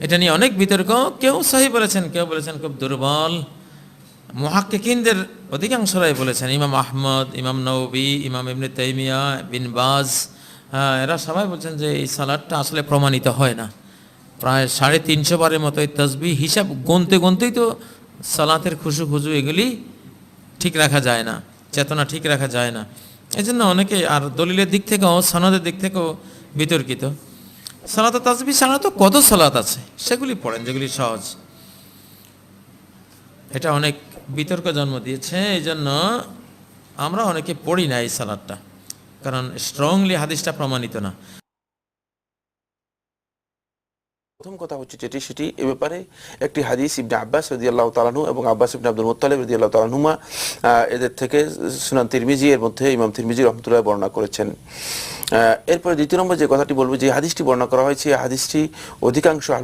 এটা নিয়ে অনেক বিতর্ক, কেউ সহি বলেছেন, কেউ বলেছেন খুব দুর্বল। মুহাক্কিকিনদের অধিকাংশরাই বলেছেন, ইমাম আহমদ, ইমাম নওবী, ইমাম ইবনে তাইমিয়া, বিন বাজ, এরা সবাই বলছেন যে এই সালাদটা আসলে প্রমাণিত হয় না। প্রায় 350 বারের মতো এই তাসবিহ হিসাব গুনতে গুনতেই তো সালাতের খুশু এগুলি ঠিক রাখা যায় না, চেতনা ঠিক রাখা যায় না। এই জন্য অনেকে, আর দলিলের দিক থেকেও সনদের দিক থেকেও বিতর্কিত। সালাত তাসবিহ ছাড়া তো কত সালাত আছে, সেগুলি পড়েন যেগুলি সহজ। এটা অনেক বিতর্ক জন্ম দিয়েছে। এই জন্য আমরা অনেকে পড়ি না এই সালাদটা, কারণ স্ট্রংলি হাদিসটা প্রমাণিত না। প্রথম কথা হচ্ছে সেটি এ ব্যাপারে একটি হাদিস ইবনে আব্বাস রাদিয়াল্লাহু তাআলা আনহু এবং আব্বাস ইবনে আব্দুল মুত্তালিব রাদিয়াল্লাহু তাআলা আনহুমা এদের থেকে সুনান তিরমিজি এর মধ্যে ইমাম তিরমিজি রাহমাতুল্লাহ বর্ণনা করেছেন। এরপরে দ্বিতীয় নম্বর যে কথাটি বলবো, যে হাদিসটি বর্ণনা করা হয়েছে, হাদিসটি অধিকাংশ আহলে